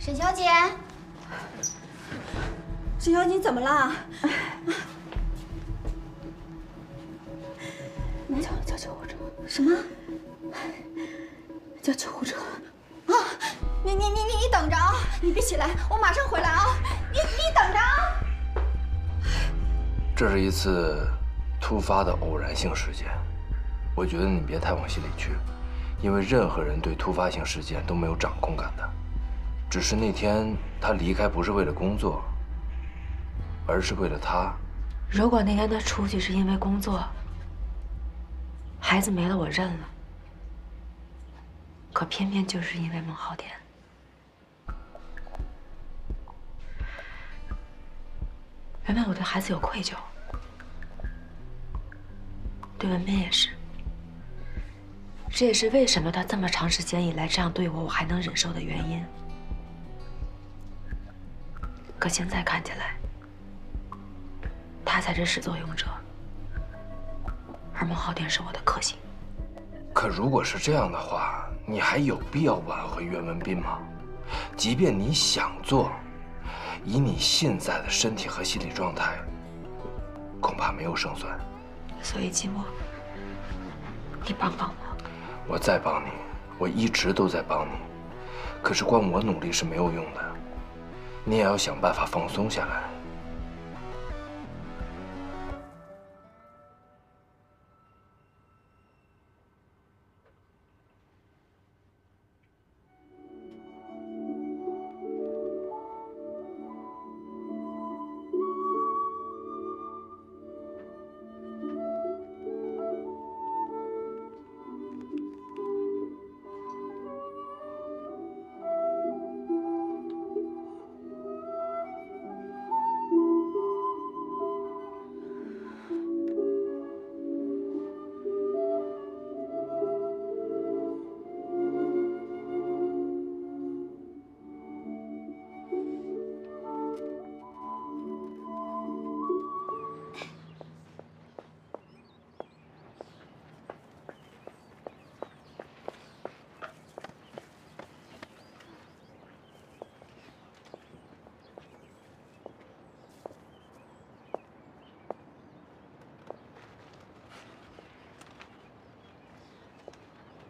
沈小姐，沈小姐，你怎么了？叫救护车！什么？叫救护车！啊！你等着啊！你别起来，我马上回来啊！你等着啊！这是一次突发的偶然性事件，我觉得你别太往心里去，因为任何人对突发性事件都没有掌控感的。只是那天他离开不是为了工作，而是为了他。如果那天他出去是因为工作，孩子没了我认了。可偏偏就是因为孟浩天，原本我对孩子有愧疚，对文斌也是。这也是为什么他这么长时间以来这样对我，我还能忍受的原因。可现在看起来，他才是始作俑者，而孟浩天是我的克星。可如果是这样的话，你还有必要挽回袁文斌吗？即便你想做，以你现在的身体和心理状态，恐怕没有胜算。所以季末，你帮帮我。我在帮你，我一直都在帮你。可是光我努力是没有用的，你也要想办法放松下来。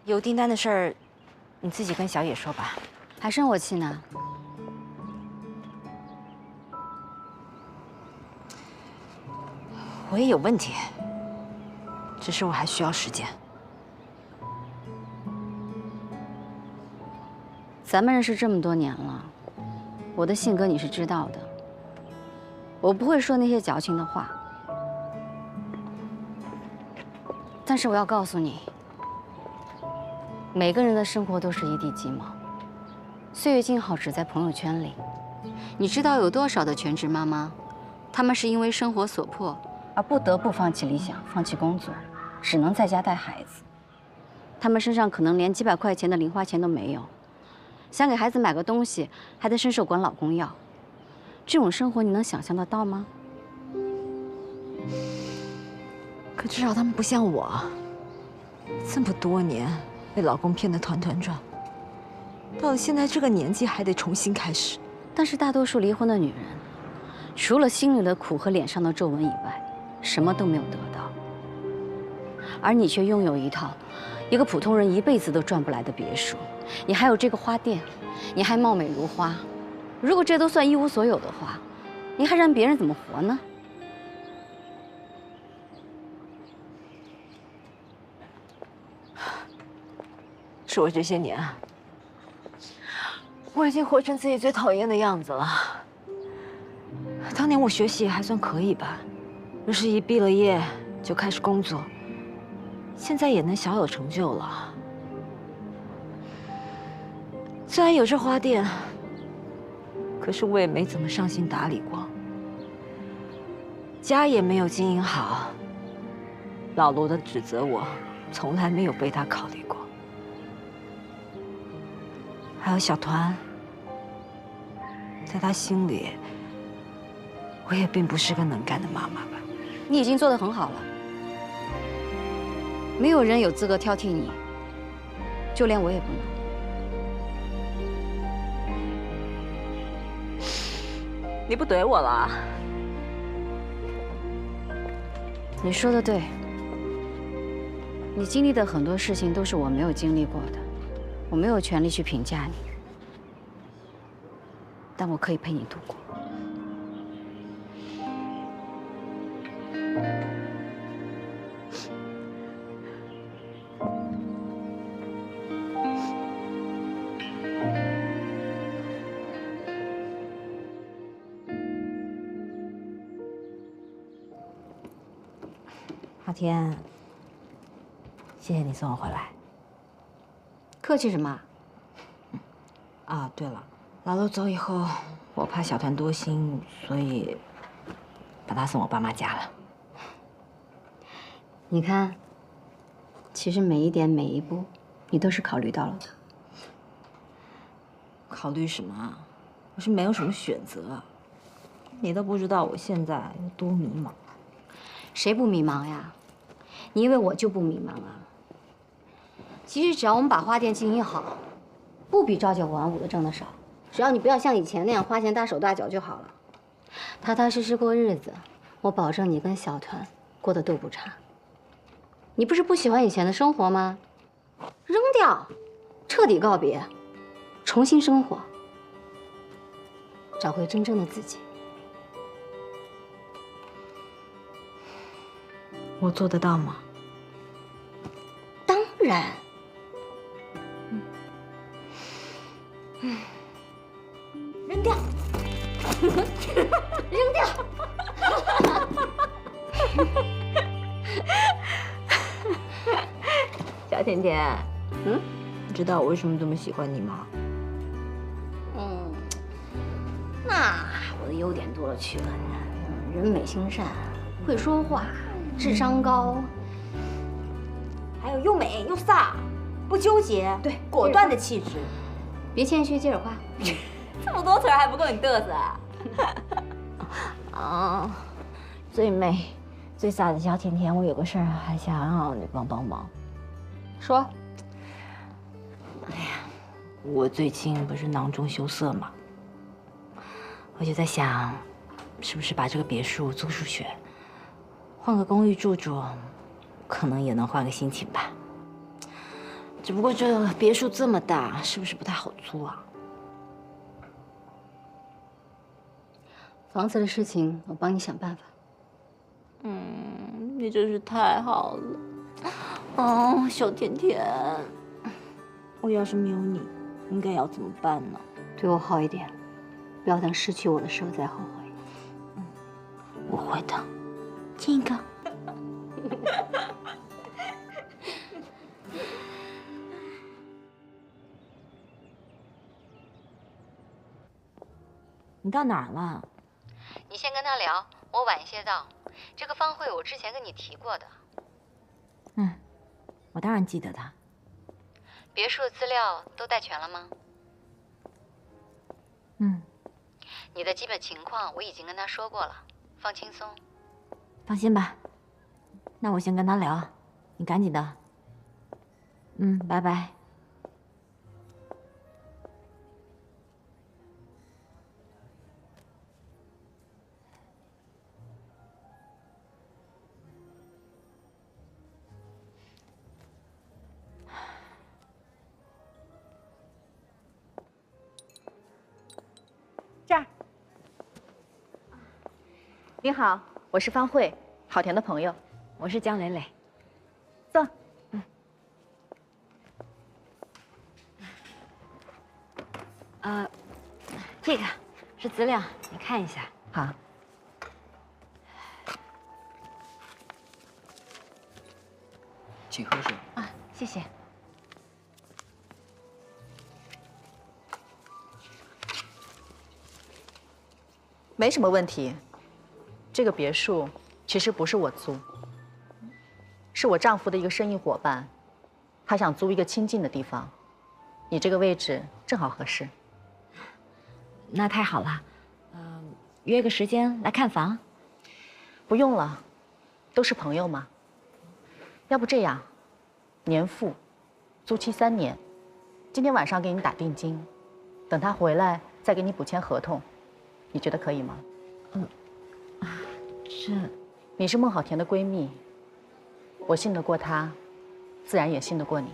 有订单的事儿，你自己跟小野说吧。还生我气呢？我也有问题，只是我还需要时间。咱们认识这么多年了，我的性格你是知道的，我不会说那些矫情的话。但是我要告诉你，每个人的生活都是一地鸡毛，岁月静好只在朋友圈里。你知道有多少的全职妈妈，她们是因为生活所迫而不得不放弃理想、放弃工作，只能在家带孩子。她们身上可能连几百块钱的零花钱都没有，想给孩子买个东西，还得伸手管老公要。这种生活你能想象得到吗？可至少他们不像我，这么多年被老公骗得团团转，到了现在这个年纪还得重新开始。但是大多数离婚的女人，除了心里的苦和脸上的皱纹以外，什么都没有得到。而你却拥有一个普通人一辈子都赚不来的别墅，你还有这个花店，你还貌美如花。如果这都算一无所有的话，你还让别人怎么活呢？是我这些年，我已经活成自己最讨厌的样子了。当年我学习也还算可以吧，若是一毕了业就开始工作，现在也能小有成就了。虽然有这花店，可是我也没怎么上心打理过，家也没有经营好。老罗的指责我，从来没有被他考虑过。还有小团，在他心里，我也并不是个能干的妈妈吧。你已经做得很好了，没有人有资格挑剔你，就连我也不能。你不怼我了？你说的对，你经历的很多事情都是我没有经历过的，我没有权利去评价你，但我可以陪你度过。阿天，谢谢你送我回来。客气什么？啊，对了，老陆走以后，我怕小团多心，所以把他送我爸妈家了。你看，其实每一点每一步，你都是考虑到了的。考虑什么啊？我是没有什么选择。你都不知道我现在有多迷茫。谁不迷茫呀？你以为我就不迷茫啊？其实只要我们把花店经营好，不比朝九晚五的挣得少。只要你不要像以前那样花钱大手大脚就好了，踏踏实实过日子，我保证你跟小团过得都不差。你不是不喜欢以前的生活吗？扔掉，彻底告别，重新生活，找回真正的自己。我做得到吗？当然。扔掉，扔掉。小甜甜，你知道我为什么这么喜欢你吗？那我的优点多了去了，人美心善，会说话，智商高，还有又美又飒，不纠结，对，果断的气质。别谦虚，接着夸。这么多词儿还不够你嘚瑟啊？啊，最美、最飒的小甜甜，我有个事儿还想让你帮帮忙。说。我最近不是囊中羞涩嘛，我就在想，是不是把这个别墅租出去，换个公寓住住，可能也能换个心情吧。只不过这别墅这么大，是不是不太好租啊？房子的事情，我帮你想办法。你真是太好了。哦，小甜甜，我要是没有你，应该要怎么办呢？对我好一点，不要等失去我的时候再后悔。我会的，亲一个。你到哪儿了？你先跟他聊，我晚一些到。这个方慧我之前跟你提过的。我当然记得的。别墅的资料都带全了吗？你的基本情况我已经跟他说过了，放轻松。放心吧，那我先跟他聊，你赶紧的。拜拜。这儿。您好，我是方慧，郝田的朋友。我是江蕾蕾。坐。这个是资料，你看一下。好。请喝水。啊，谢谢。没什么问题。这个别墅其实不是我租，是我丈夫的一个生意伙伴，他想租一个清静的地方。你这个位置正好合适。那太好了。约个时间来看房。不用了，都是朋友嘛。要不这样，年付，租期3年，今天晚上给你打定金，等他回来再给你补签合同。你觉得可以吗？你是孟好田的闺蜜，我信得过她，自然也信得过你。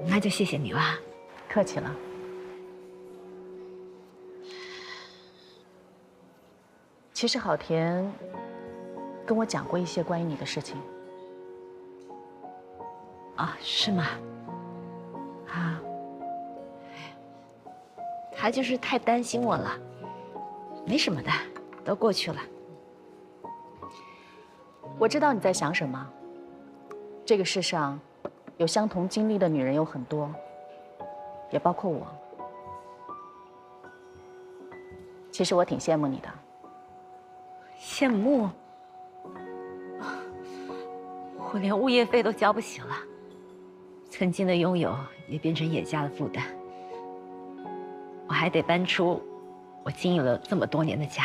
那就谢谢你了。客气了。其实好田跟我讲过一些关于你的事情。啊，是吗？啊，他就是太担心我了，没什么的，都过去了。我知道你在想什么。这个世上有相同经历的女人有很多，也包括我。其实我挺羡慕你的。羡慕？我连物业费都交不起了，曾经的拥有也变成野家的负担。我还得搬出我经营了这么多年的家，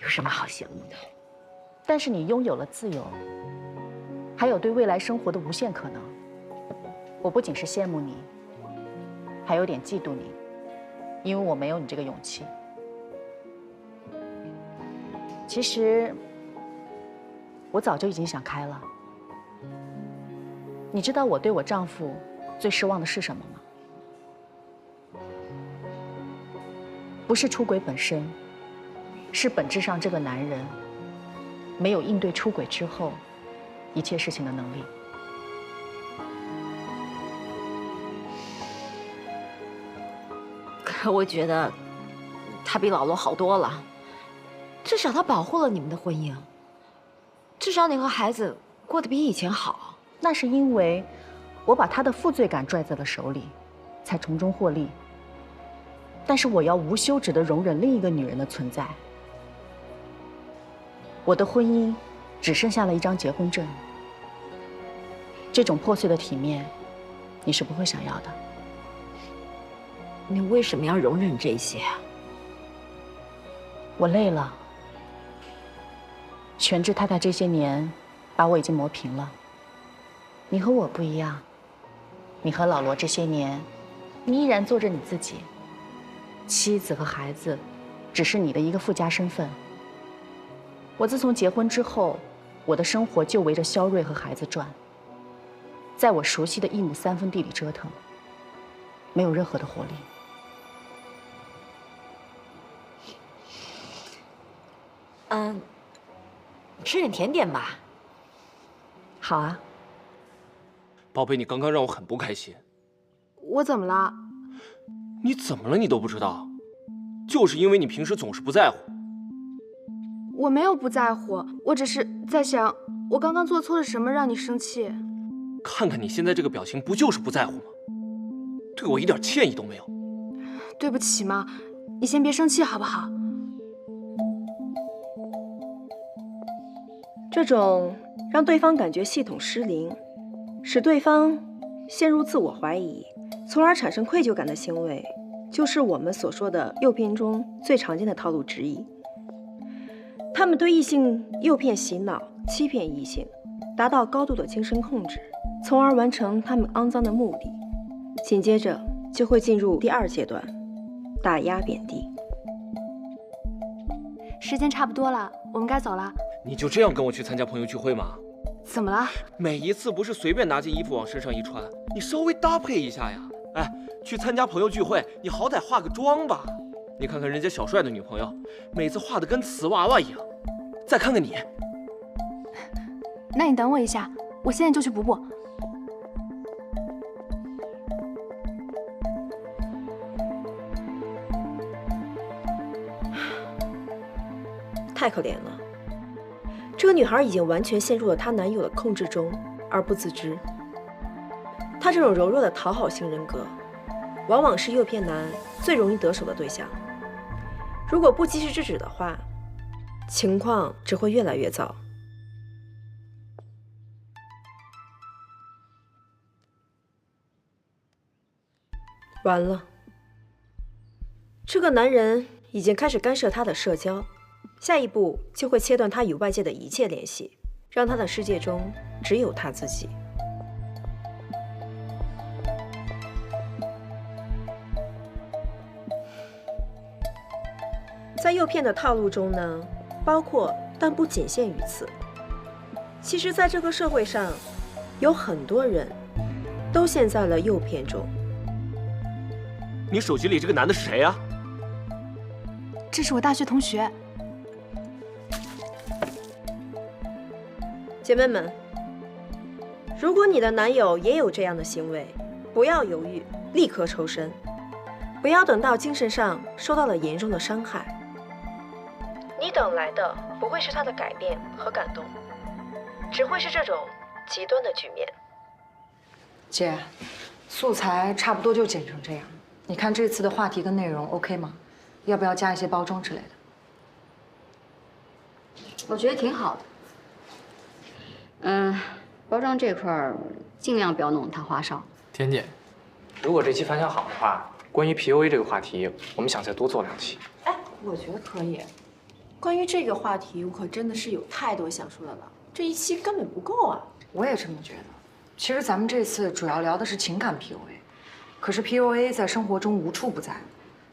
有什么好羡慕的？但是你拥有了自由，还有对未来生活的无限可能。我不仅是羡慕你，还有点嫉妒你，因为我没有你这个勇气。其实，我早就已经想开了。你知道我对我丈夫最失望的是什么吗？不是出轨本身，是本质上这个男人没有应对出轨之后一切事情的能力。可我觉得他比老罗好多了，至少他保护了你们的婚姻，至少你和孩子过得比以前好。那是因为我把他的负罪感拽在了手里，才从中获利。但是我要无休止地容忍另一个女人的存在。我的婚姻只剩下了一张结婚证，这种破碎的体面，你是不会想要的。你为什么要容忍这些啊？我累了。全职太太这些年把我已经磨平了。你和我不一样，你和老罗这些年，你依然做着你自己。妻子和孩子，只是你的一个附加身份。我自从结婚之后，我的生活就围着肖瑞和孩子转，在我熟悉的1亩3分地里折腾，没有任何的活力。吃点甜点吧。好啊。宝贝，你刚刚让我很不开心。我怎么了？你怎么了？你都不知道，就是因为你平时总是不在乎。我没有不在乎，我只是在想，我刚刚做错了什么让你生气？看看你现在这个表情，不就是不在乎吗？对我一点歉意都没有。对不起嘛，你先别生气好不好？这种让对方感觉系统失灵，使对方陷入自我怀疑，从而产生愧疚感的行为，就是我们所说的诱骗中最常见的套路之一。他们对异性诱骗、洗脑、欺骗异性，达到高度的精神控制，从而完成他们肮脏的目的。紧接着就会进入第2阶段，打压贬低。时间差不多了，我们该走了。你就这样跟我去参加朋友聚会吗？怎么了？每一次不是随便拿件衣服往身上一穿，你稍微搭配一下呀。哎，去参加朋友聚会，你好歹化个妆吧。你看看人家小帅的女朋友，每次画的跟瓷娃娃一样。再看看你，那你等我一下，我现在就去补补。太可怜了，这个女孩已经完全陷入了她男友的控制中而不自知。她这种柔弱的讨好型人格，往往是诱骗男最容易得手的对象。如果不及时制止的话，情况只会越来越糟。完了，这个男人已经开始干涉她的社交。下一步就会切断他与外界的一切联系，让他的世界中只有他自己。在诱骗的套路中呢，包括但不仅限于此。其实，在这个社会上，有很多人都陷在了诱骗中。你手机里这个男的是谁呀？这是我大学同学。姐妹们，如果你的男友也有这样的行为，不要犹豫，立刻抽身，不要等到精神上受到了严重的伤害。你等来的不会是他的改变和感动，只会是这种极端的局面。姐，素材差不多就剪成这样，你看这次的话题跟内容 OK 吗？要不要加一些包装之类的？我觉得挺好的。包装这块儿尽量不要弄得太花哨。田姐，如果这期反响好的话，关于 PUA 这个话题，我们想再多做2期。哎，我觉得可以。关于这个话题，我可真的是有太多想说的了，这1期根本不够啊！我也这么觉得。其实咱们这次主要聊的是情感 PUA， 可是 PUA 在生活中无处不在，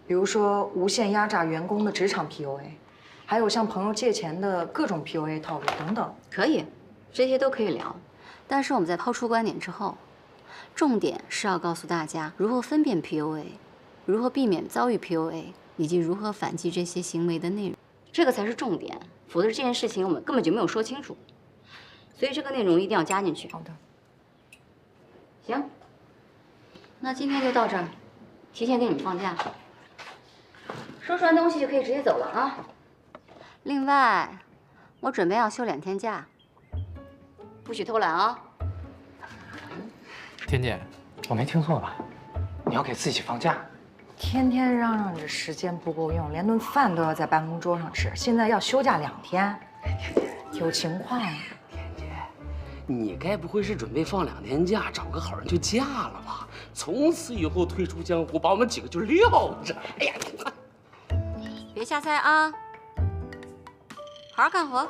比如说无限压榨员工的职场 PUA， 还有向朋友借钱的各种 PUA 套路等等。可以，这些都可以聊。但是我们在抛出观点之后，重点是要告诉大家如何分辨 PUA， 如何避免遭遇 PUA， 以及如何反击这些行为的内容，这个才是重点。否则这件事情我们根本就没有说清楚，所以这个内容一定要加进去。好的。行，那今天就到这儿，提前给你们放假。收拾完东西就可以直接走了啊。另外，我准备要休2天假。不许偷懒啊！田姐，我没听错吧？你要给自己放假？天天嚷嚷着时间不够用，连顿饭都要在办公桌上吃，现在要休假2天，有情况。田姐，你该不会是准备放2天假，找个好人就嫁了吧？从此以后退出江湖，把我们几个就撂着。哎呀，别瞎猜啊！好好干活。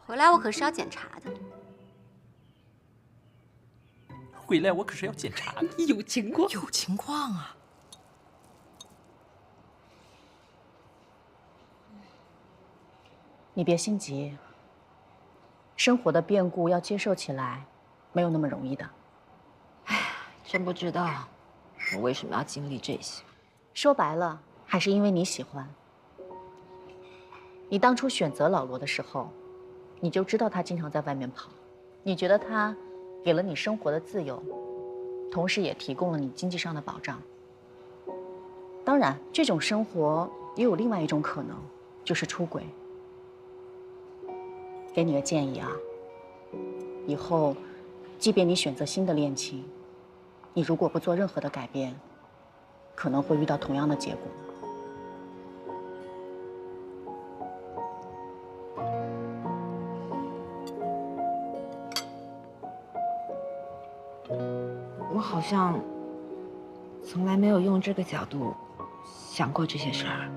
回来我可是要检查的。回来我可是要检查的。有情况，有情况啊！你别心急，生活的变故要接受起来，没有那么容易的。哎，真不知道我为什么要经历这些。说白了，还是因为你喜欢。你当初选择老罗的时候，你就知道他经常在外面跑，你觉得他给了你生活的自由，同时也提供了你经济上的保障。当然，这种生活也有另外一种可能，就是出轨。给你个建议啊，以后即便你选择新的恋情，你如果不做任何的改变，可能会遇到同样的结果。我好像从来没有用这个角度想过这些事儿。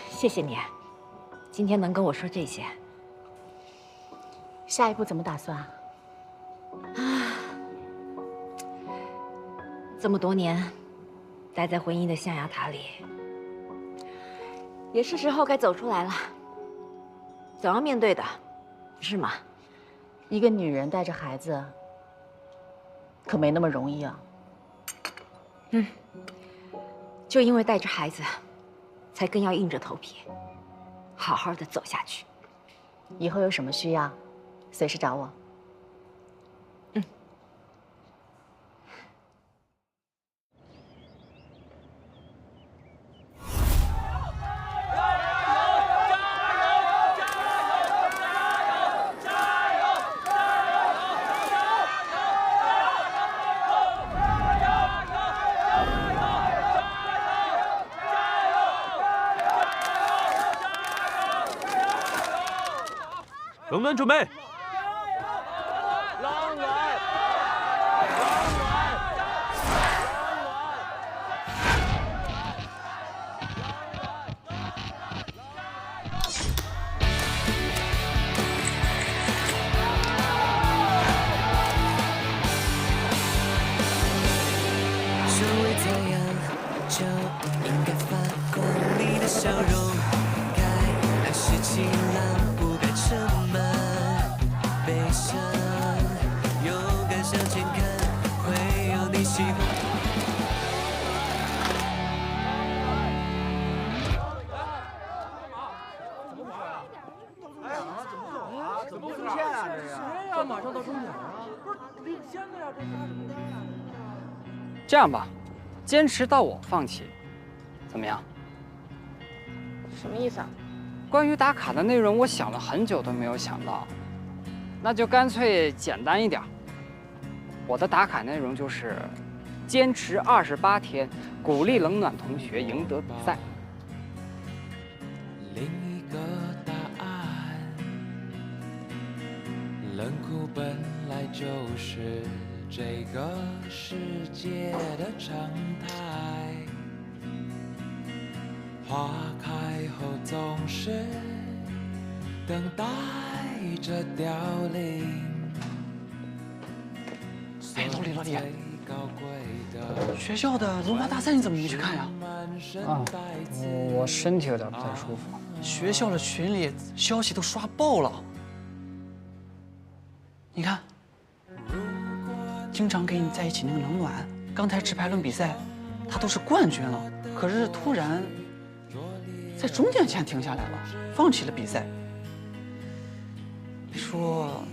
谢谢你，今天能跟我说这些。下一步怎么打算？这么多年待在婚姻的象牙塔里，也是时候该走出来了。总要面对的，是吗？一个女人带着孩子，可没那么容易啊。就因为带着孩子，才更要硬着头皮，好好的走下去。以后有什么需要，随时找我。冷暖准备。赛马上到终点了，不是领先的呀，这差什么大呀？这样吧，坚持到我放弃，怎么样？什么意思啊？关于打卡的内容，我想了很久都没有想到，那就干脆简单一点。我的打卡内容就是坚持28天，鼓励冷暖同学赢得比赛。另一个答案，冷酷本来就是这个世界的常态，花开后总是等待着凋零。哎，老李，学校的文化大赛你怎么没去看呀？啊，我身体有点不太舒服。学校的群里消息都刷爆了，你看，经常跟你在一起那个冷暖，刚才直排轮比赛，他都是冠军了，可是突然在终点前停下来了，放弃了比赛。你说，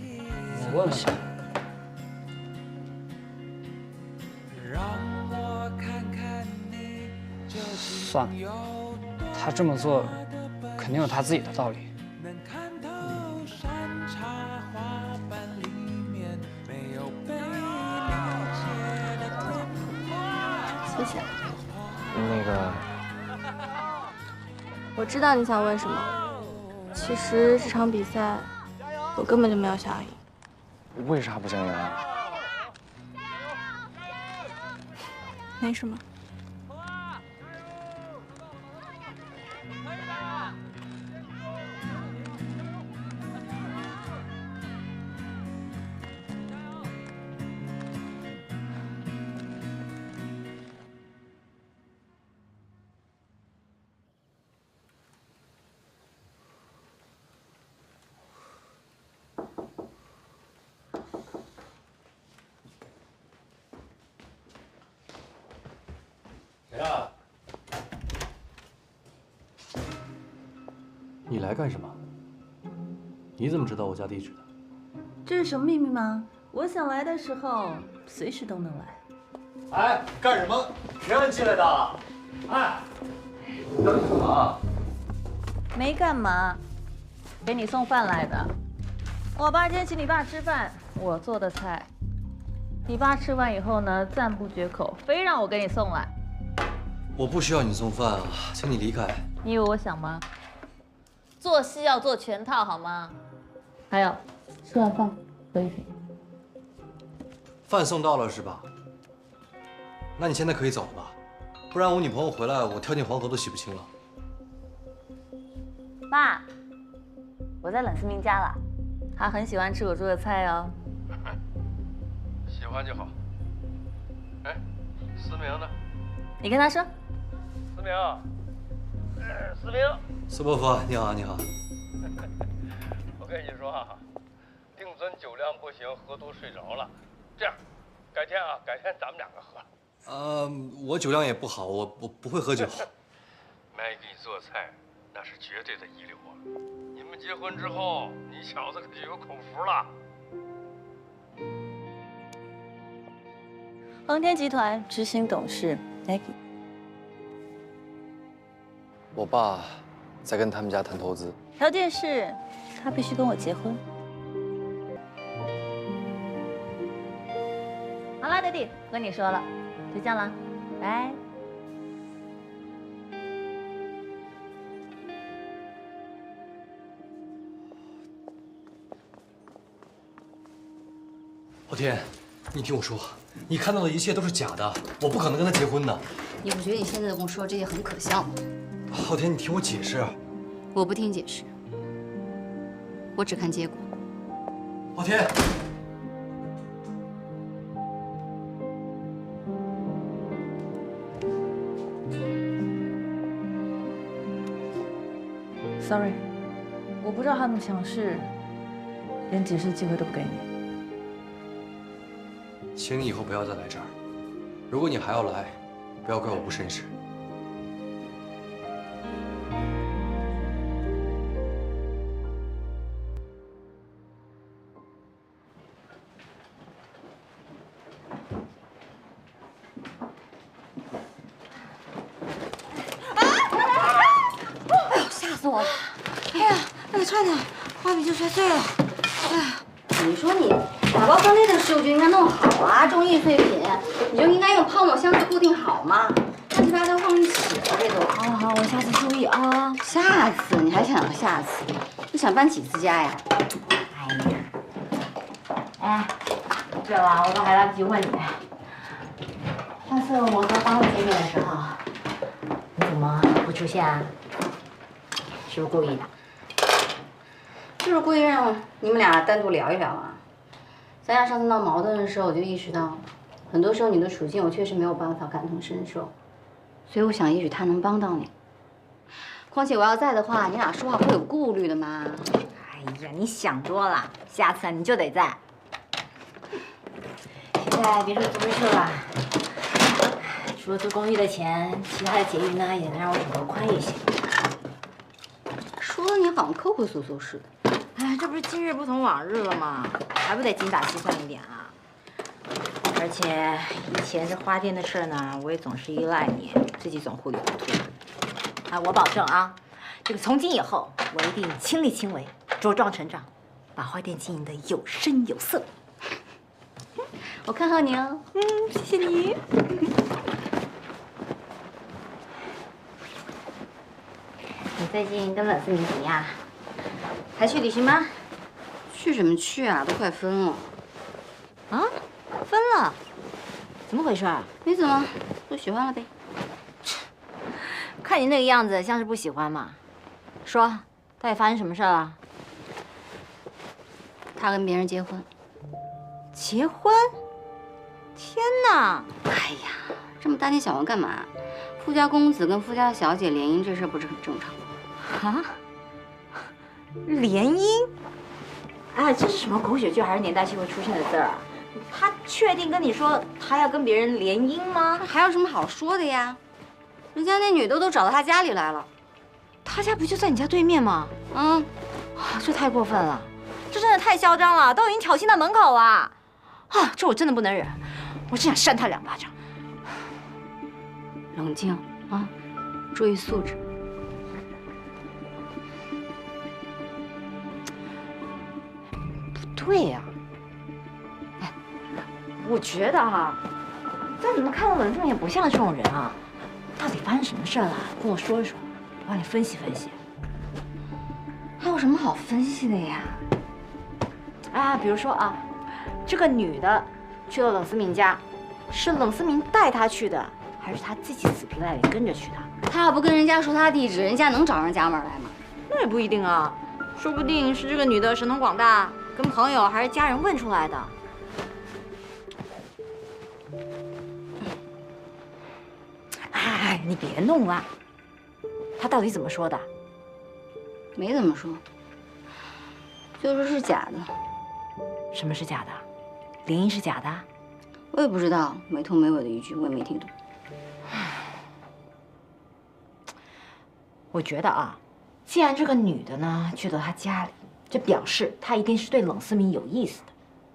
我问问。算了，他这么做肯定有他自己的道理。谢谢。那个，我知道你想问什么。其实这场比赛，我根本就没有想要赢。为啥不想赢啊？没什么。谁啊？你来干什么？你怎么知道我家地址的？这是什么秘密吗？我想来的时候，随时都能来。哎，干什么？谁让你进来的？哎，你到底干嘛？没干嘛，给你送饭来的。我爸今天请你爸吃饭，我做的菜。你爸吃完以后呢，赞不绝口，非让我给你送来。我不需要你送饭啊，请你离开。你以为我想吗？做戏要做全套好吗？还有，吃完饭喝一瓶。饭送到了是吧？那你现在可以走了吧？不然我女朋友回来，我跳进黄河都洗不清了。爸，我在冷思明家了，他很喜欢吃我做的菜哦。喜欢就好。哎，思明呢？你跟他说。思明，思明，苏伯父，你好，你好。我跟你说啊，定尊酒量不行，喝多睡着了。这样，改天咱们两个喝。我酒量也不好，我不会喝酒。Maggie 做菜那是绝对的一流啊！你们结婚之后，你小子可就有口福了。航天集团执行董事 Maggie。我爸在跟他们家谈投资，条件是，他必须跟我结婚。好啦，爹地，不跟你说了，就这样了，拜。昊天，你听我说，你看到的一切都是假的，我不可能跟他结婚的。你不觉得你现在跟我说这些很可笑吗？昊天，你听我解释。我不听解释，我只看结果。昊天。Sorry， 我不知道他那么强势，连解释机会都不给你。请你以后不要再来这儿。如果你还要来，不要怪我不绅士。我。哎呀，差点，花笔就摔碎了。哎呀，你说你打包分类的时候就应该弄好啊，这种易碎品你就应该用泡沫箱子固定好嘛，乱七八糟放一起了这都。好，我下次注意啊。下次你还想下次？你想搬几次家呀？哎，对了，我都还来不及问你，上次我和方慧见面的时候，你怎么不出现啊？是不是故意的？就是故意让你们俩单独聊一聊啊。咱俩上次闹矛盾的时候，我就意识到，很多时候你的处境我确实没有办法感同身受，所以我想也许他能帮到你。况且我要在的话，你俩说话会有顾虑的嘛。哎呀，你想多了，下次你就得在。现在别说租别墅了，除了租公寓的钱，其他的结余呢也能让我手头宽裕些。说的你好像抠抠搜搜似的。哎，这不是今日不同往日了吗？还不得精打细算一点啊？而且以前这花店的事呢，我也总是依赖你，自己总糊里糊涂。啊，我保证啊，这个从今以后，我一定亲力亲为，茁壮成长，把花店经营得有声有色。我看好你哦。谢谢你。你最近跟冷思明怎么样？还去旅行吗？去什么去啊？都快分了。啊？分了？怎么回事？没怎么，不喜欢了呗。看你那个样子，像是不喜欢嘛。说，到底发生什么事了？他跟别人结婚。结婚？天哪！哎呀，这么大惊小怪干嘛？富家公子跟富家小姐联姻这事不是很正常吗？啊？联姻？哎，这是什么狗血剧还是年代剧会出现的字儿啊？他确定跟你说他要跟别人联姻吗？还有什么好说的呀？人家那女的都找到他家里来了。他家不就在你家对面吗？嗯，这太过分了，这真的太嚣张了，都已经挑衅到门口了。啊，这我真的不能忍，我真想扇他2巴掌。冷静啊，注意素质。不对呀，哎，我觉得哈，再怎么看冷思明也不像这种人啊。到底发生什么事了？跟我说一说，我帮你分析分析。还有什么好分析的呀？啊，比如说啊，这个女的去了冷思明家，是冷思明带她去的，还是她自己死皮赖脸跟着去的？她要不跟人家说她地址，人家能找上家门来吗？那也不一定啊，说不定是这个女的神通广大，跟朋友还是家人问出来的。哎，你别弄了，她到底怎么说的？没怎么说，就说是假的。什么是假的？联姻是假的？我也不知道，没头没尾的一句，我也没听懂。我觉得啊，既然这个女的呢去到他家里，这表示她一定是对冷思明有意思的。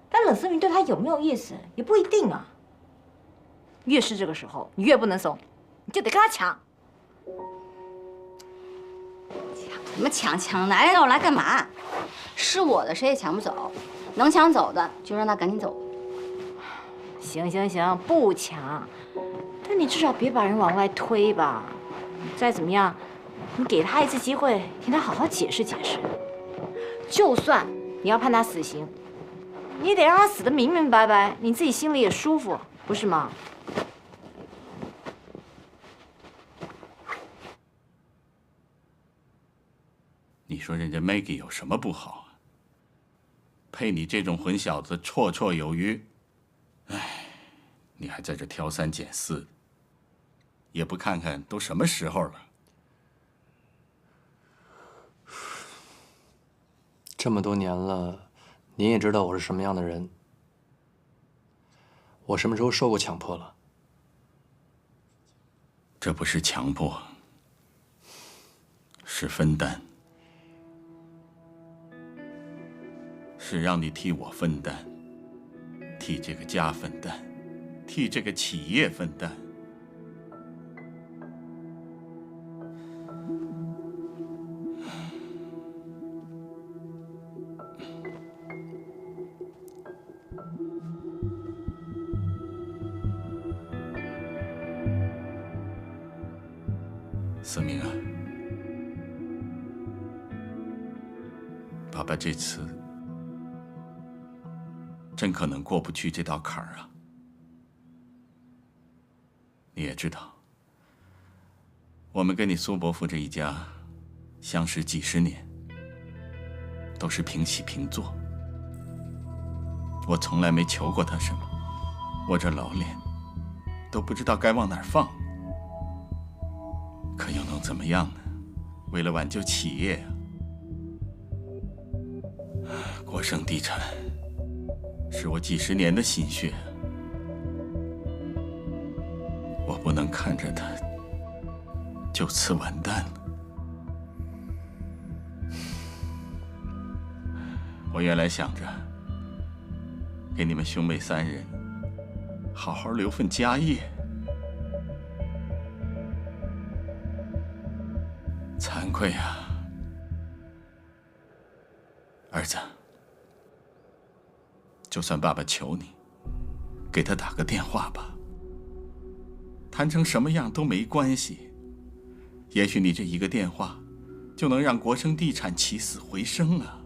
但冷思明对她有没有意思也不一定啊。越是这个时候，你越不能怂，你就得跟他抢。什么抢？抢来要来干嘛？是我的谁也抢不走，能抢走的就让他赶紧走。行行行，不抢，但你至少别把人往外推吧。再怎么样，你给他一次机会，听他好好解释解释。就算你要判他死刑，你也得让他死得明明白白，你自己心里也舒服，不是吗？你说人家 Maggie 有什么不好啊？配你这种混小子绰绰有余。哎，你还在这挑三拣四，也不看看都什么时候了。这么多年了，您也知道我是什么样的人。我什么时候受过强迫了？这不是强迫，是分担。是让你替我分担，替这个家分担，替这个企业分担。思明啊，爸爸这次真可能过不去这道坎儿啊。你也知道，我们跟你苏伯父这一家相识几十年，都是平起平坐。我从来没求过他什么，我这老脸都不知道该往哪儿放。可又能怎么样呢？为了挽救企业啊，国盛地产是我几十年的心血，我不能看着它就此完蛋了。我原来想着给你们兄妹3人好好留份家业，惭愧啊，儿子，就算爸爸求你，给他打个电话吧，谈成什么样都没关系，也许你这一个电话就能让国盛地产起死回生啊。